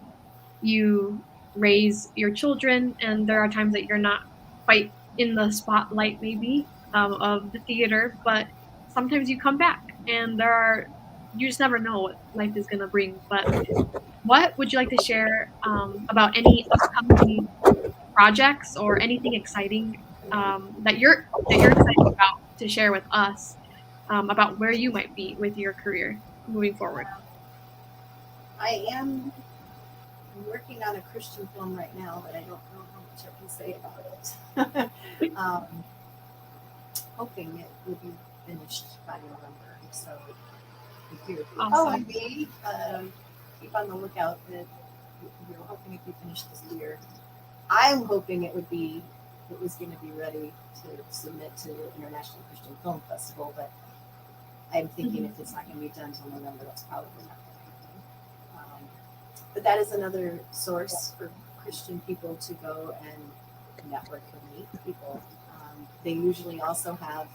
you raise your children and there are times that you're not quite in the spotlight maybe of the theater, but sometimes you come back and you just never know what life is going to bring. But what would you like to share about any upcoming projects or anything exciting that you're excited about to share with us about where you might be with your career moving forward? I am working on a Christian film right now, but I don't know how much I can say about it. Hoping it will be finished by November. So if you're following me, keep on the lookout. That we're hoping it be finished this year. I'm hoping it was going to be ready to submit to the International Christian Film Festival, but I'm thinking if it's not going to be done until November, that's probably not going to happen. But that is another source for Christian people to go and network and meet people. They usually also have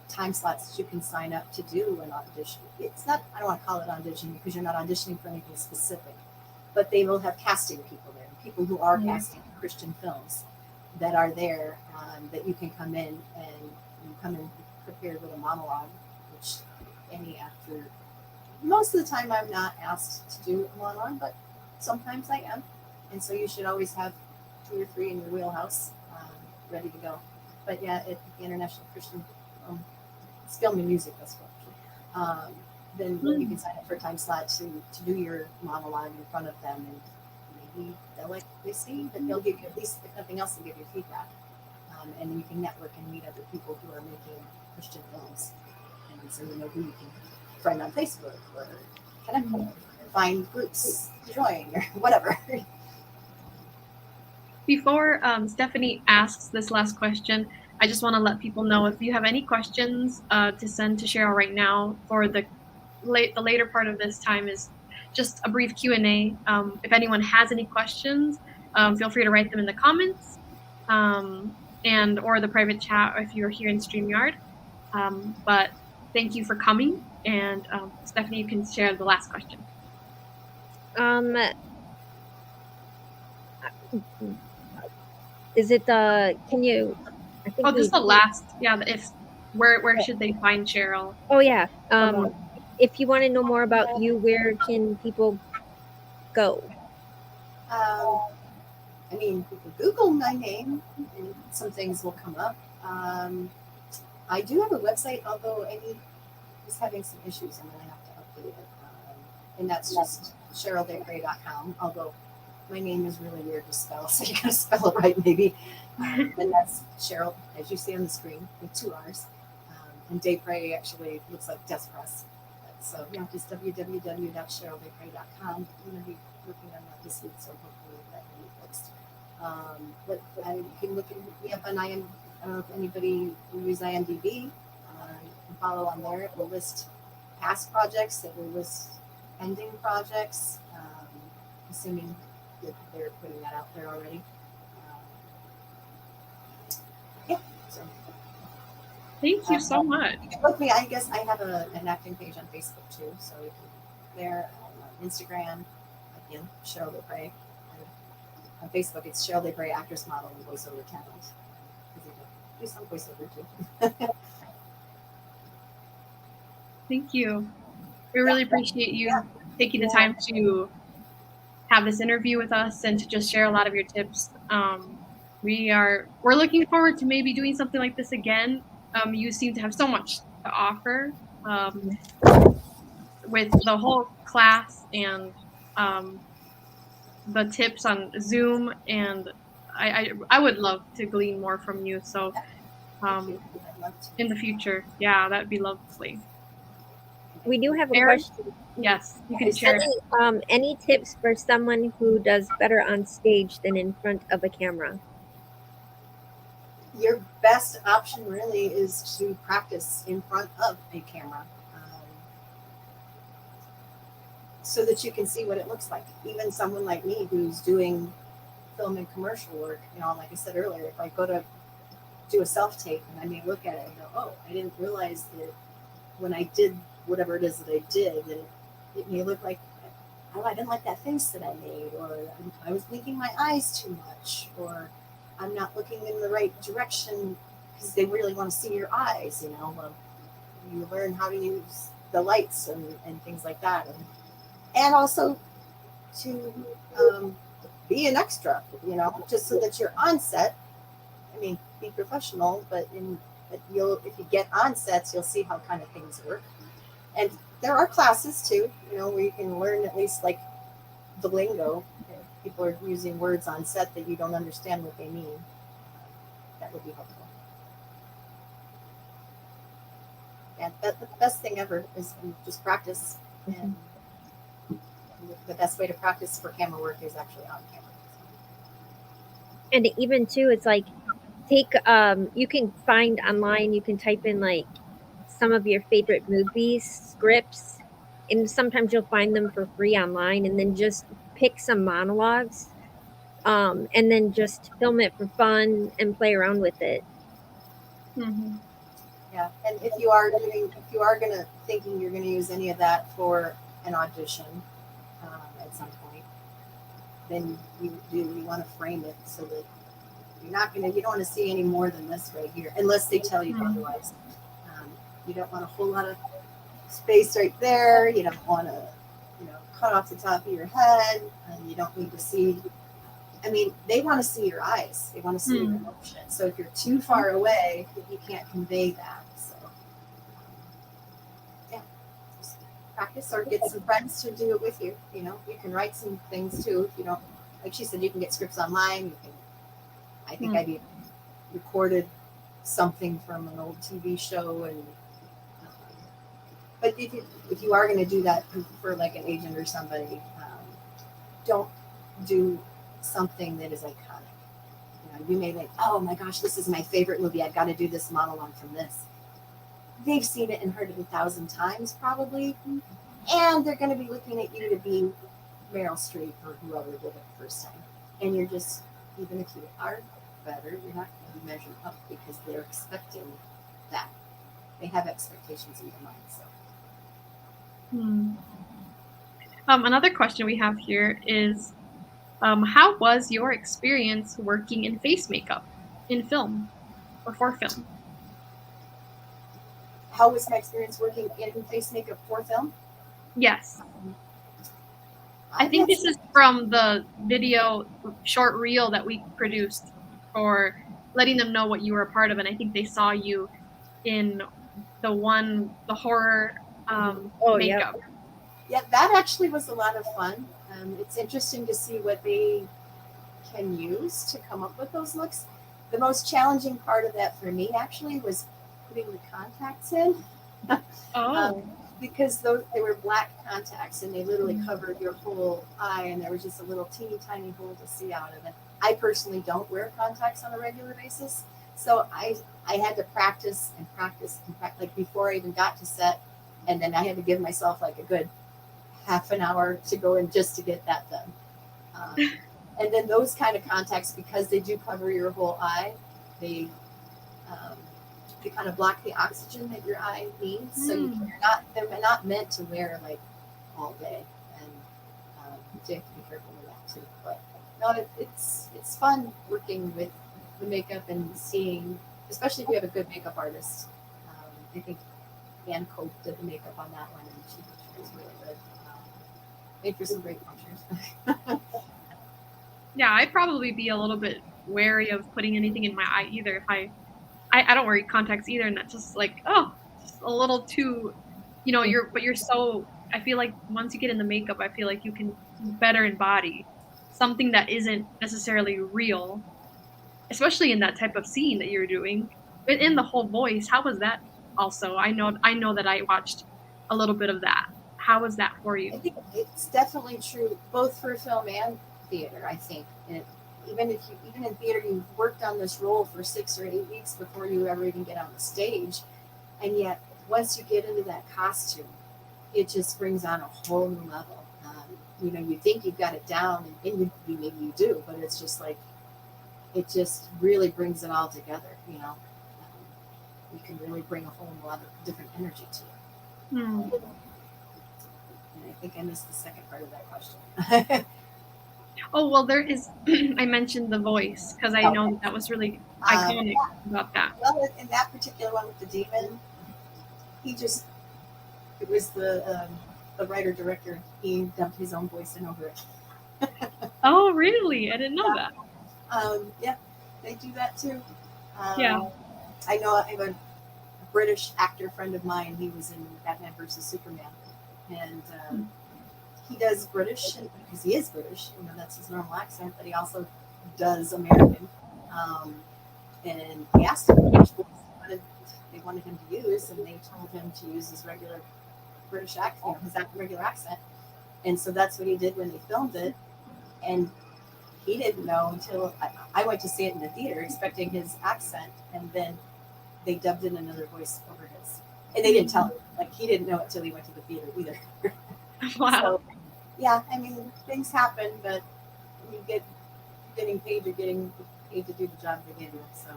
time slots that you can sign up to do an audition. It's not, I don't want to call it audition because you're not auditioning for anything specific, but they will have casting people there, people who are casting Christian films that are there, that you can come in and you come in prepared with a monologue, which any actor, most of the time I'm not asked to do a monologue, but sometimes I am. And so you should always have 2 or 3 in your wheelhouse ready to go. But yeah, at the International Christian it's Film and Music Festival. Then you can sign up for a time slot to do your monologue in front of them, and maybe they'll like what they see, but they'll give you, at least if nothing else, they'll give you feedback. And then you can network and meet other people who are making Christian films. And so you know who you can friend on Facebook or connect with, or find groups to join or whatever. Before Stephanie asks this last question, I just want to let people know if you have any questions to send to Sherryl right now for the later part of this time is just a brief Q&A. If anyone has any questions, feel free to write them in the comments and or the private chat if you're here in StreamYard. But thank you for coming. And Stephanie, you can share the last question. Is it can you, I think this is the last, if where should they find Sherryl? Oh yeah. If you want to know more about you, where can people go? I mean, Google my name and some things will come up. I do have a website, although I was having some issues. I'm going to have to update it. And that's just SherrylDepres.com, although my name is really weird to spell, so you got to spell it right maybe. And that's Sherryl, as you see on the screen, with 2 R's. And Depres actually looks like Despres. So just www.SherrylDepres.com. I'm going to be working on that this week, so hopefully that will be fixed. But you can look me up on I don't know if anybody will use IMDb. You can follow on there. It will list past projects. It will list pending projects, assuming that they're putting that out there already. So. Thank you so much. You can look me. I guess I have an acting page on Facebook too, so you can there. Instagram, again, Sherryl Depres. On Facebook, it's Sherryl Depres, actress, model, and voiceover talent. Do some voiceover too. Thank you. We really appreciate you taking the time to have this interview with us and to just share a lot of your tips. We're looking forward to maybe doing something like this again. You seem to have so much to offer. with the whole class and the tips on Zoom, and I would love to glean more from you. So Thank you. I'd love to. in the future, yeah, that'd be lovely. We do have a Aaron? question. Yes, you can share it. Any tips for someone who does better on stage than in front of a camera? Your best option really is to practice in front of a camera, so that you can see what it looks like. Even someone like me who's doing film and commercial work, like I said earlier, if I go to do a self-tape and I may look at it and go, oh, I didn't realize that when I did whatever it is that I did, that it may look like, oh, I didn't like that face that I made, or I was blinking my eyes too much, or I'm not looking in the right direction because they really want to see your eyes, you learn how to use the lights and things like that. And also to be an extra, just so that you're on set. I mean, be professional, but if you get on sets, you'll see how kind of things work. And there are classes too, where you can learn at least like the lingo. If people are using words on set that you don't understand what they mean. That would be helpful. Yeah, the best thing ever is just practice. And the best way to practice for camera work is actually on camera. And even too, it's like you can find online, you can type in like some of your favorite movies, scripts, and sometimes you'll find them for free online, and then just pick some monologues, and then just film it for fun and play around with it. Mm-hmm. Yeah, and if you are thinking you're gonna use any of that for an audition at some point, then you want to frame it so that you don't want to see any more than this right here, unless they tell you otherwise. You don't want a whole lot of space right there. You don't want to, cut off the top of your head, and you don't need to see. I mean, they want to see your eyes. They want to see your emotion. So if you're too far away, you can't convey that. So, yeah, just practice or get some friends to do it with you. You can write some things too. If you don't, like she said, you can get scripts online. You can. I think I recorded something from an old TV show, and but if you are going to do that for like an agent or somebody, don't do something that is iconic. You may think, oh my gosh, this is my favorite movie. I've got to do this monologue from this. They've seen it and heard it 1,000 times probably, and they're going to be looking at you to be Meryl Streep or whoever did it the first time, and you're just, even if you are better, you're not going to measure up because they're expecting that. They have expectations in their mind. So. Another question we have here is, how was your experience working in face makeup in film or for film? How was my experience working in face makeup for film? Yes. I think this is from the video short reel that we produced for letting them know what you were a part of, and I think they saw you in the horror makeup. Yeah, that actually was a lot of fun. It's interesting to see what they can use to come up with those looks. The most challenging part of that for me actually was putting the contacts in. Because they were black contacts and they literally covered your whole eye, and there was just a little teeny tiny hole to see out of it. I personally don't wear contacts on a regular basis, so I had to practice and practice like before I even got to set, and then I had to give myself like a good half an hour to go in just to get that done. And then those kind of contacts, because they do cover your whole eye, they kind of block the oxygen that your eye needs. So they're not meant to wear like all day, and you have to be careful with that too. But no, it's fun working with the makeup and seeing, especially if you have a good makeup artist. I think Ann Cope did the makeup on that one, and she was really good. Made for some great pictures. Yeah, I'd probably be a little bit wary of putting anything in my eye either. If I don't wear contacts either, and that's just like, just a little too, you're so I feel like once you get in the makeup, I feel like you can better embody something that isn't necessarily real, especially in that type of scene that you're doing. But in the whole voice, how was that also? I know that I watched a little bit of that. How was that for I you? think it's definitely true both for film and theater. I think even in theater you worked on this role for 6 or 8 weeks before you ever even get on the stage, and yet once you get into that costume, it just brings on a whole new level. You think you've got it down, and maybe you do, but it's just like it just really brings it all together. You can really bring a whole lot of different energy to it. Hmm. And I think I missed the second part of that question. Oh, well, there is I mentioned the voice because I know that was really iconic about that. Well, in that particular one with the demon, it was the writer director. He dubbed his own voice in over it. Oh, really? I didn't know that. Yeah, they do that too. Yeah. I know I have a British actor friend of mine. He was in Batman versus Superman, and he does British because he is British. That's his normal accent, but he also does American. And he asked him which voice they wanted him to use, and they told him to use his regular British accent, his regular accent. And so that's what he did when they filmed it. And he didn't know until I went to see it in the theater, expecting his accent, and then they dubbed in another voice over his. And they didn't tell him. Like, he didn't know it till he went to the theater either. Wow. So, yeah, I mean, things happen, but when you getting paid, you're getting paid to do the job they give you. So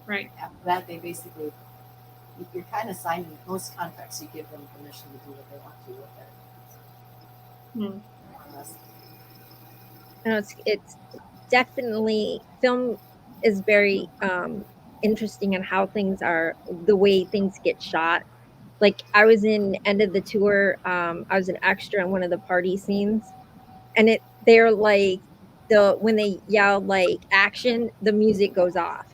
Right. after that, they basically, you're kind of signing most contracts. You give them permission to do what they want to with it. It's definitely, film is very interesting in how things are, the way things get shot. Like, I was in end of the tour, I was an extra in one of the party scenes, and they're like, when they yell like action, the music goes off.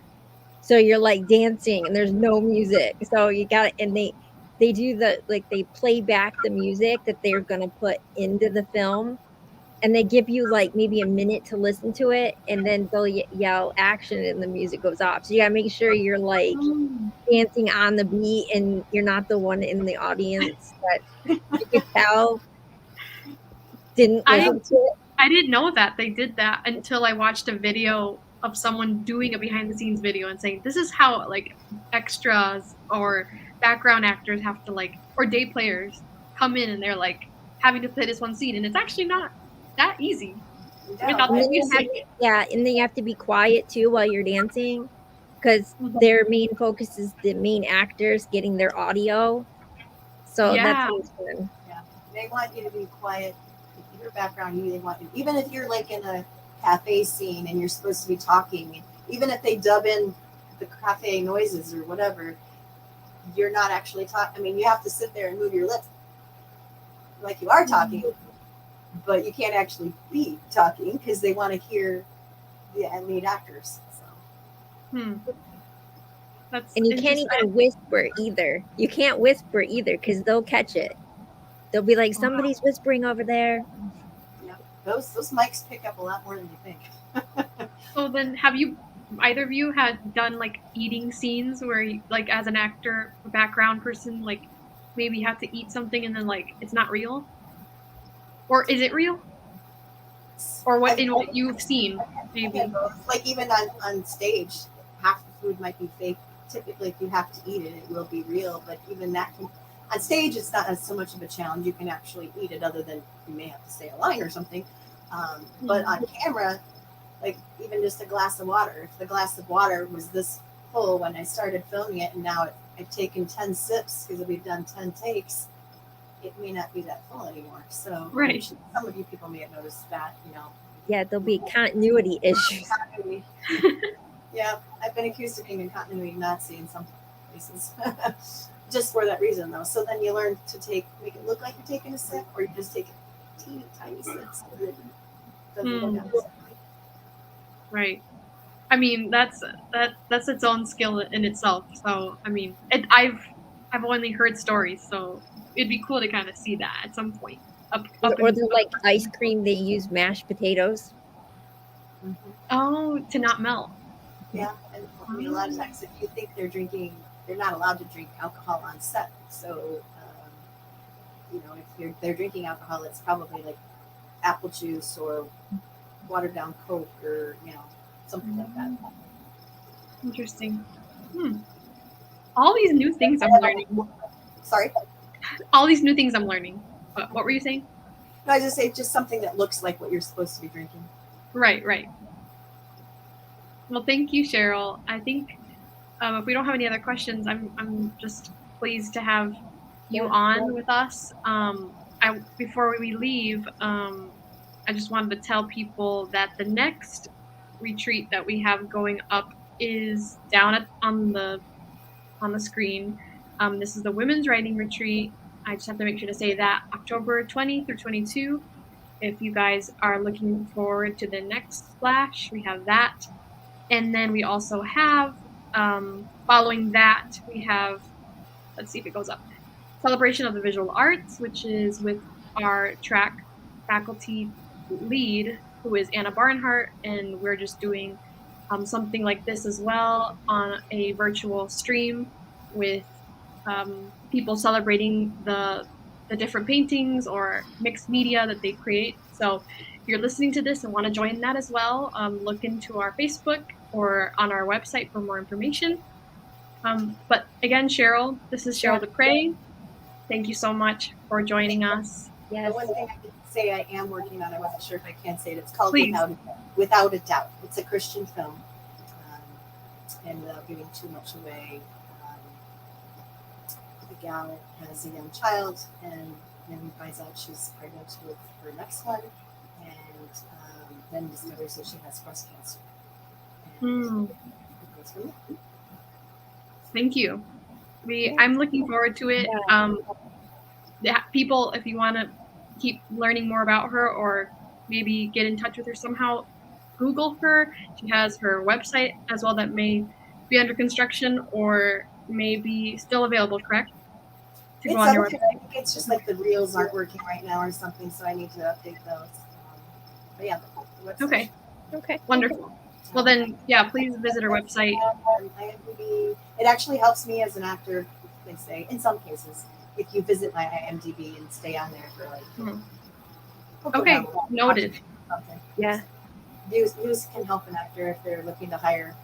So you're like dancing and there's no music. So you got it, and they do they play back the music that they're gonna put into the film, and they give you like maybe a minute to listen to it, and then they'll yell action and the music goes off. So you gotta make sure you're like dancing on the beat and you're not the one in the audience that you could tell didn't listen to it. I didn't know that they did that until I watched a video of someone doing a behind the scenes video and saying this is how like extras or background actors have to like, or day players come in and they're like having to play this one scene, and it's actually not that easy without the music. And then you have to be quiet too while you're dancing, because their main focus is the main actors getting their audio. So that's always fun. Yeah, they want you to be quiet. Your background, they want you, even if you're like in a cafe scene and you're supposed to be talking, even if they dub in the cafe noises or whatever, you're not actually talking. I mean, you have to sit there and move your lips like you are talking, but you can't actually be talking because they want to hear the lead actors. So. And you can't even whisper either. You can't whisper either because they'll catch it. They'll be like, somebody's whispering over there. Yeah, those mics pick up a lot more than you think. So then, have either of you had done like eating scenes where you, like as an actor, background person, like maybe you have to eat something and then like it's not real? Or is it real? Or what in what you've seen, maybe? Like even on stage, half the food might be fake. Typically, if you have to eat it, it will be real. But even that on stage, it's not so much of a challenge. You can actually eat it, other than you may have to say a line or something. But on camera, like even just a glass of water, if the glass of water was this full when I started filming it, and now I've taken 10 sips because we've done 10 takes, it may not be that full anymore. So some of you people may have noticed that, Yeah, there'll be continuity issues. Yeah, I've been accused of being a continuity Nazi in some places. Just for that reason, though. So then you learn to make it look like you're taking a sip, or you just take teeny tiny sips. Doesn't go down. Right. I mean, that's its own skill in itself. So I mean, I've I've only heard stories, so it'd be cool to kind of see that at some point. Or the like ice cream, they use mashed potatoes. Oh, to not melt. Yeah, and I mean, a lot of times if you think they're drinking, they're not allowed to drink alcohol on set. So, you know, if they're drinking alcohol, it's probably like apple juice or watered down Coke or, you know, something like that. Interesting. All these new things I'm learning. Sorry? All these new things I'm learning. What were you saying? No, I just say just something that looks like what you're supposed to be drinking. Right. Well, thank you, Sherryl. I think if we don't have any other questions, I'm just pleased to have you on with us. Before we leave, I just wanted to tell people that the next retreat that we have going up is down on the screen. This is the Women's Writing Retreat. I just have to make sure to say that October 20 through 22. If you guys are looking forward to the next splash, we have that. And then we also have, following that, we have, let's see if it goes up, Celebration of the Visual Arts, which is with our track faculty lead, who is Anna Barnhart, and we're just doing something like this as well on a virtual stream with people celebrating the different paintings or mixed media that they create. So if you're listening to this and want to join that as well, look into our Facebook or on our website for more information. But again, Sherryl, this is Sherryl Depres. Thank you so much for joining us. Yes. The one thing I could say I am working on, I wasn't sure if I can say it, it's called Please. Without a Doubt. It's a Christian film. And without giving too much away, the gal has a young child and then finds out she's pregnant with her next one, and then discovers that she has breast cancer. And it goes from there. Thank you. I'm looking forward to it. People, if you want to keep learning more about her or maybe get in touch with her somehow, Google her. She has her website as well that may be under construction or may be still available, correct? To go on your website. I think it's just like the reels aren't working right now or something, so I need to update those. But yeah, the website. Okay. Wonderful. Well then, yeah, please visit our website. It actually helps me as an actor, they say, in some cases, if you visit my IMDb and stay on there for like. Okay, noted. Something. Yeah. Views can help an actor if they're looking to hire,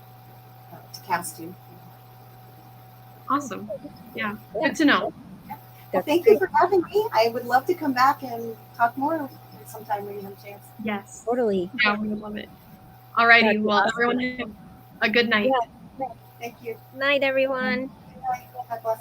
to cast you. Awesome. Yeah, good to know. Well, thank you for having me. I would love to come back and talk more sometime when you have a chance. Yes. Totally. Yeah, we would love it. Alrighty, well, everyone have a good night. Thank you. Night, everyone. God bless.